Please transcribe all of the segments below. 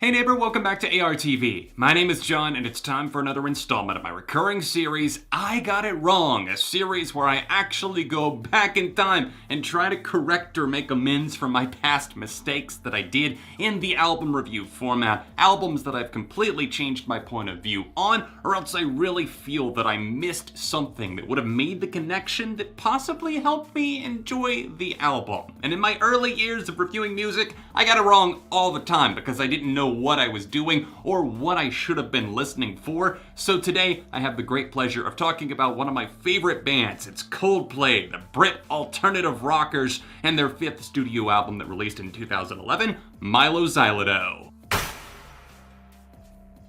Hey neighbor, welcome back to ARTV. My name is John, and it's time for another installment of my recurring series, I Got It Wrong, a series where I actually go back in time and try to correct or make amends for my past mistakes that I did in the album review format, albums that I've completely changed my point of view on, or else I really feel that I missed something that would have made the connection that possibly helped me enjoy the album. And in my early years of reviewing music, I got it wrong all the time because I didn't know what I was doing or what I should have been listening for. So today I have the great pleasure of talking about one of my favorite bands. It's Coldplay, the Brit alternative rockers, and their fifth studio album that released in 2011, Mylo Xyloto.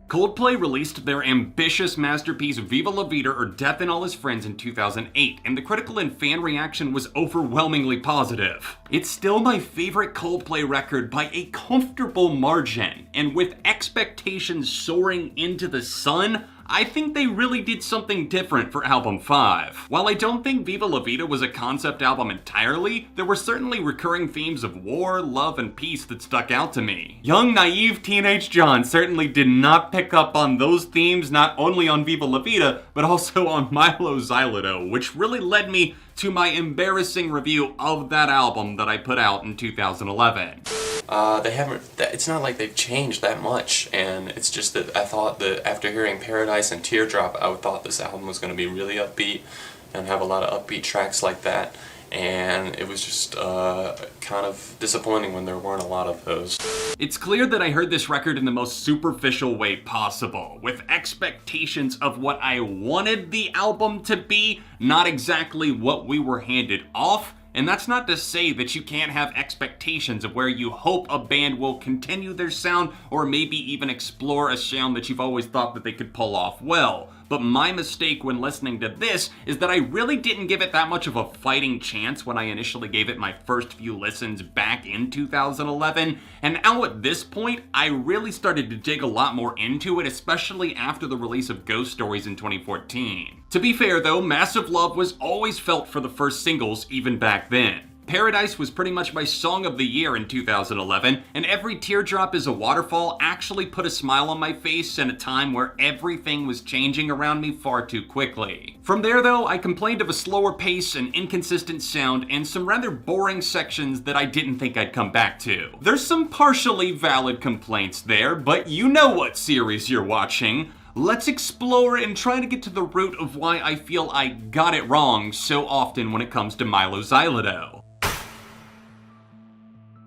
Coldplay released their ambitious masterpiece Viva La Vida or Death and All His Friends in 2008, and the critical and fan reaction was overwhelmingly positive. It's still my favorite Coldplay record by a comfortable margin, and with expectations soaring into the sun, I think they really did something different for album 5. While I don't think Viva La Vida was a concept album entirely, there were certainly recurring themes of war, love, and peace that stuck out to me. Young, naive teenage John certainly did not pick up on those themes, not only on Viva La Vida, but also on Mylo Xyloto, which really led me to my embarrassing review of that album that I put out in 2011. It's not like they've changed that much, and it's just that I thought that after hearing Paradise and Teardrop, I thought this album was going to be really upbeat and have a lot of upbeat tracks like that, and it was just kind of disappointing when there weren't a lot of those. It's clear that I heard this record in the most superficial way possible, with expectations of what I wanted the album to be, not exactly what we were handed off. And that's not to say that you can't have expectations of where you hope a band will continue their sound or maybe even explore a sound that you've always thought that they could pull off well. But my mistake when listening to this is that I really didn't give it that much of a fighting chance when I initially gave it my first few listens back in 2011. And now at this point, I really started to dig a lot more into it, especially after the release of Ghost Stories in 2014. To be fair though, massive love was always felt for the first singles even back then. Paradise was pretty much my song of the year in 2011, and Every Teardrop is a Waterfall actually put a smile on my face in a time where everything was changing around me far too quickly. From there though, I complained of a slower pace and inconsistent sound and some rather boring sections that I didn't think I'd come back to. There's some partially valid complaints there, but you know what series you're watching. Let's explore and try to get to the root of why I feel I got it wrong so often when it comes to Mylo Xyloto.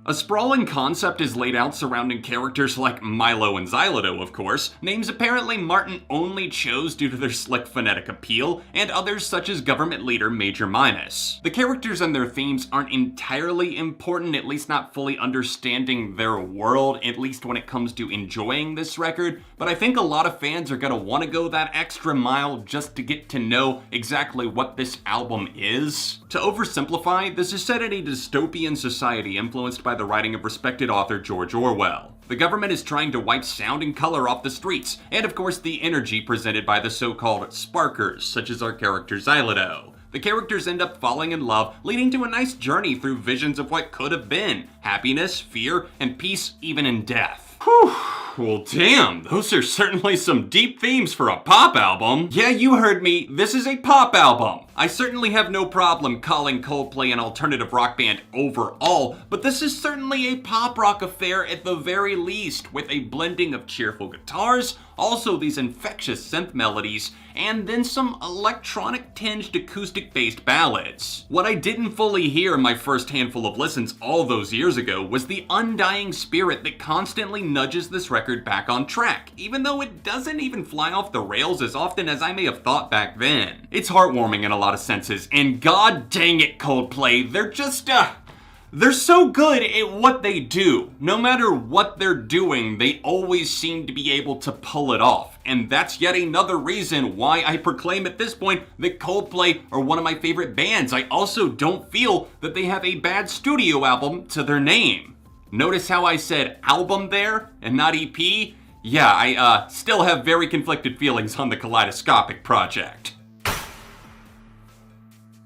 A sprawling concept is laid out surrounding characters like Mylo and Xyloto, of course, names apparently Martin only chose due to their slick phonetic appeal, and others such as government leader Major Minus. The characters and their themes aren't entirely important, at least not fully understanding their world, at least when it comes to enjoying this record, but I think a lot of fans are gonna want to go that extra mile just to get to know exactly what this album is. To oversimplify, this is set in a dystopian society influenced by the writing of respected author George Orwell. The government is trying to wipe sound and color off the streets, and of course the energy presented by the so-called sparkers, such as our character Xyloto. The characters end up falling in love, leading to a nice journey through visions of what could have been, happiness, fear, and peace even in death. Whew. Well damn, those are certainly some deep themes for a pop album. Yeah, you heard me, this is a pop album. I certainly have no problem calling Coldplay an alternative rock band overall, but this is certainly a pop rock affair at the very least, with a blending of cheerful guitars, also these infectious synth melodies, and then some electronic-tinged acoustic-based ballads. What I didn't fully hear in my first handful of listens all those years ago was the undying spirit that constantly nudges this record back on track, even though it doesn't even fly off the rails as often as I may have thought back then. It's heartwarming in a lot of senses, and god dang it, Coldplay, they're just, they're so good at what they do. No matter what they're doing, they always seem to be able to pull it off. And that's yet another reason why I proclaim at this point that Coldplay are one of my favorite bands. I also don't feel that they have a bad studio album to their name. Notice how I said album there and not EP? Yeah, I still have very conflicted feelings on the Kaleidoscopic project.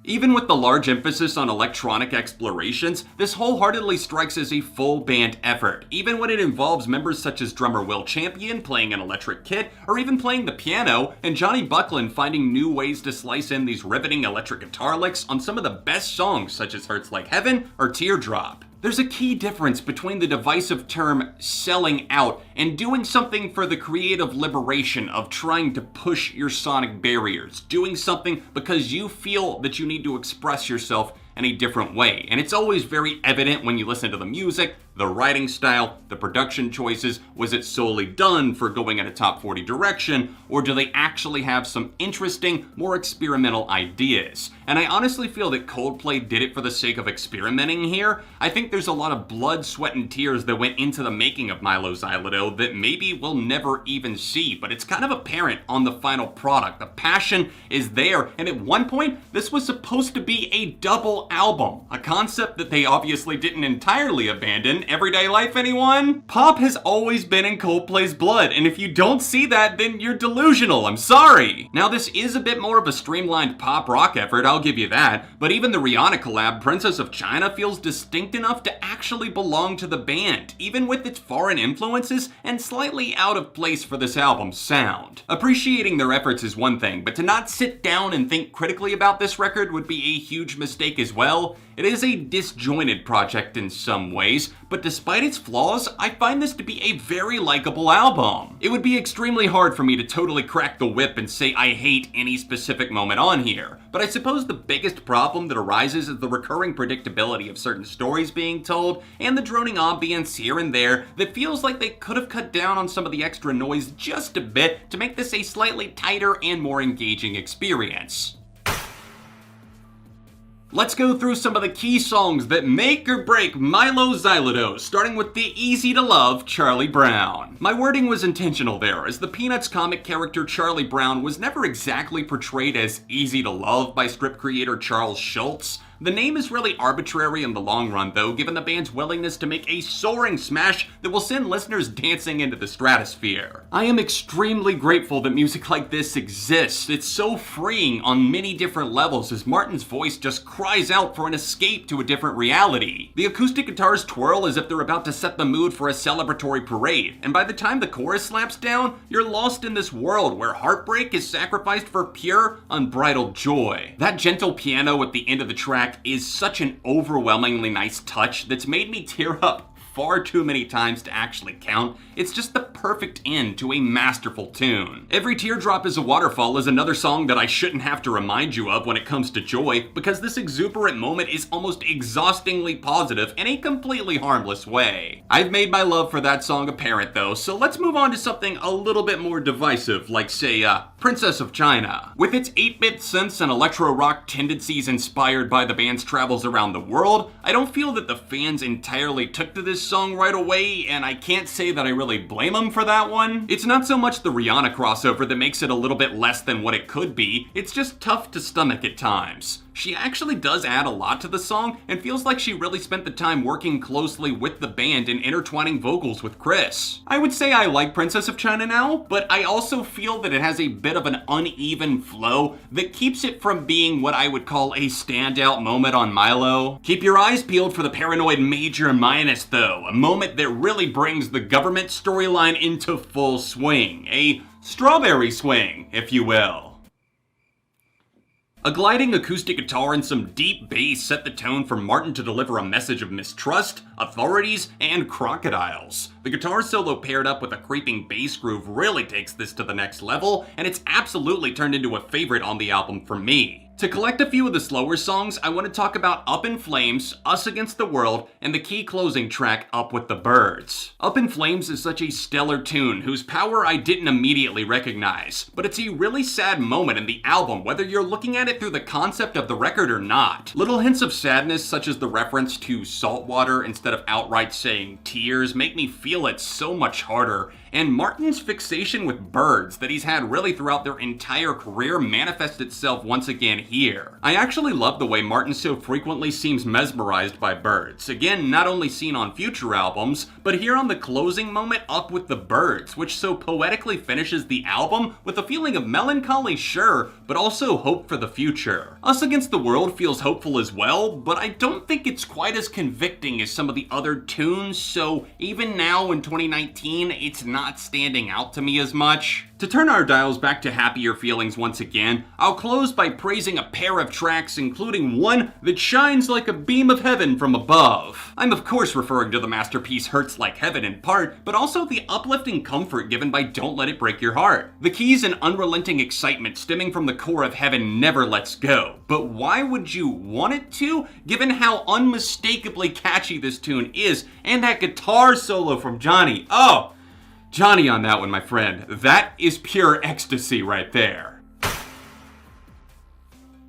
Even with the large emphasis on electronic explorations, this wholeheartedly strikes as a full band effort, even when it involves members such as drummer Will Champion playing an electric kit, or even playing the piano, and Johnny Buckland finding new ways to slice in these riveting electric guitar licks on some of the best songs such as Hurts Like Heaven or Teardrop. There's a key difference between the divisive term selling out and doing something for the creative liberation of trying to push your sonic barriers, doing something because you feel that you need to express yourself in a different way. And it's always very evident when you listen to the music, the writing style, the production choices. Was it solely done for going in a top 40 direction, or do they actually have some interesting, more experimental ideas? And I honestly feel that Coldplay did it for the sake of experimenting here. I think there's a lot of blood, sweat, and tears that went into the making of Mylo Xyloto that maybe we'll never even see, but it's kind of apparent on the final product. The passion is there, and at one point, this was supposed to be a double album, a concept that they obviously didn't entirely abandon. Everyday life, anyone? Pop has always been in Coldplay's blood, and if you don't see that, then you're delusional, I'm sorry. Now, this is a bit more of a streamlined pop rock effort, I'll give you that, but even the Rihanna collab, Princess of China, feels distinct enough to actually belong to the band, even with its foreign influences and slightly out of place for this album's sound. Appreciating their efforts is one thing, but to not sit down and think critically about this record would be a huge mistake as well. It is a disjointed project in some ways, but despite its flaws, I find this to be a very likable album. It would be extremely hard for me to totally crack the whip and say I hate any specific moment on here, but I suppose the biggest problem that arises is the recurring predictability of certain stories being told, and the droning ambience here and there that feels like they could have cut down on some of the extra noise just a bit to make this a slightly tighter and more engaging experience. Let's go through some of the key songs that make or break Mylo Xyloto, starting with the easy to love Charlie Brown. My wording was intentional there, as the Peanuts comic character Charlie Brown was never exactly portrayed as easy to love by script creator Charles Schulz. The name is really arbitrary in the long run though, given the band's willingness to make a soaring smash that will send listeners dancing into the stratosphere. I am extremely grateful that music like this exists. It's so freeing on many different levels as Martin's voice just cries out for an escape to a different reality. The acoustic guitars twirl as if they're about to set the mood for a celebratory parade, and by the time the chorus slaps down, you're lost in this world where heartbreak is sacrificed for pure, unbridled joy. That gentle piano at the end of the track is such an overwhelmingly nice touch that's made me tear up far too many times to actually count. It's just the perfect end to a masterful tune. Every Teardrop is a Waterfall is another song that I shouldn't have to remind you of when it comes to joy, because this exuberant moment is almost exhaustingly positive in a completely harmless way. I've made my love for that song apparent though, so let's move on to something a little bit more divisive, like say, Princess of China. With its 8-bit synths and electro-rock tendencies inspired by the band's travels around the world, I don't feel that the fans entirely took to this song right away, and I can't say that I really blame them for that one. It's not so much the Rihanna crossover that makes it a little bit less than what it could be, it's just tough to stomach at times. She actually does add a lot to the song and feels like she really spent the time working closely with the band and intertwining vocals with Chris. I would say I like Princess of China now, but I also feel that it has a bit of an uneven flow that keeps it from being what I would call a standout moment on Mylo. Keep your eyes peeled for the Paranoid Major Minus though, a moment that really brings the government storyline into full swing. A strawberry swing, if you will. A gliding acoustic guitar and some deep bass set the tone for Martin to deliver a message of mistrust, authorities, and crocodiles. The guitar solo paired up with a creeping bass groove really takes this to the next level, and it's absolutely turned into a favorite on the album for me. To collect a few of the slower songs, I want to talk about Up in Flames, Us Against the World, and the key closing track, Up with the Birds. Up in Flames is such a stellar tune whose power I didn't immediately recognize, but it's a really sad moment in the album whether you're looking at it through the concept of the record or not. Little hints of sadness such as the reference to salt water instead of outright saying tears make me feel it so much harder, and Martin's fixation with birds that he's had really throughout their entire career manifests itself once again here. I actually love the way Martin so frequently seems mesmerized by birds. Again, not only seen on future albums, but here on the closing moment Up With The Birds, which so poetically finishes the album with a feeling of melancholy, sure, but also hope for the future. Us Against the World feels hopeful as well, but I don't think it's quite as convicting as some of the other tunes, so even now in 2019, it's not standing out to me as much. To turn our dials back to happier feelings once again, I'll close by praising a pair of tracks, including one that shines like a beam of heaven from above. I'm of course referring to the masterpiece Hurts Like Heaven in part, but also the uplifting comfort given by Don't Let It Break Your Heart. The keys and unrelenting excitement stemming from the core of Heaven never lets go, but why would you want it to, given how unmistakably catchy this tune is, and that guitar solo from Johnny. Oh! Johnny on that one, my friend. That is pure ecstasy right there.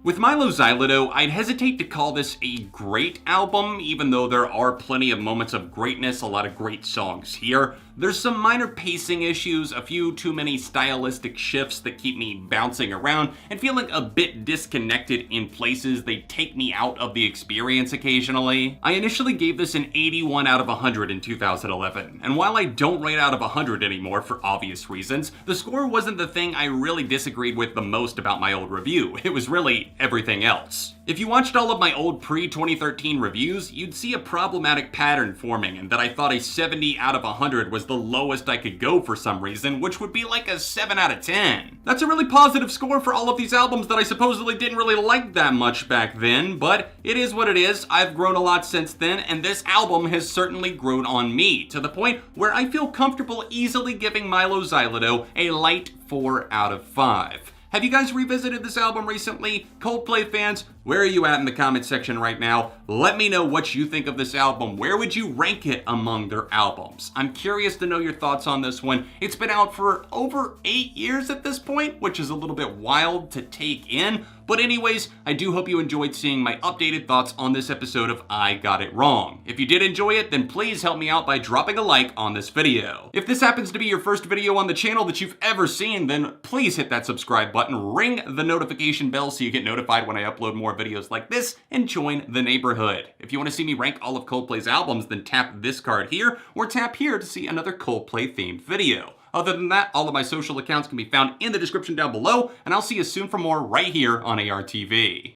With Mylo Xyloto, I'd hesitate to call this a great album, even though there are plenty of moments of greatness, a lot of great songs here. There's some minor pacing issues, a few too many stylistic shifts that keep me bouncing around and feeling a bit disconnected in places. They take me out of the experience occasionally. I initially gave this an 81 out of 100 in 2011, and while I don't rate out of 100 anymore for obvious reasons, the score wasn't the thing I really disagreed with the most about my old review. It was really everything else. If you watched all of my old pre-2013 reviews, you'd see a problematic pattern forming, and that I thought a 70 out of 100 was the lowest I could go for some reason, which would be like a 7 out of 10. That's a really positive score for all of these albums that I supposedly didn't really like that much back then, but it is what it is. I've grown a lot since then, and this album has certainly grown on me, to the point where I feel comfortable easily giving Mylo Xyloto a light 4 out of 5. Have you guys revisited this album recently? Coldplay fans, where are you at in the comment section right now? Let me know what you think of this album. Where would you rank it among their albums? I'm curious to know your thoughts on this one. It's been out for over 8 years at this point, which is a little bit wild to take in. But anyways, I do hope you enjoyed seeing my updated thoughts on this episode of I Got It Wrong. If you did enjoy it, then please help me out by dropping a like on this video. If this happens to be your first video on the channel that you've ever seen, then please hit that subscribe button, ring the notification bell so you get notified when I upload more videos like this, and join the neighborhood. If you want to see me rank all of Coldplay's albums, then tap this card here, or tap here to see another Coldplay themed video. Other than that, all of my social accounts can be found in the description down below, and I'll see you soon for more right here on ARTV.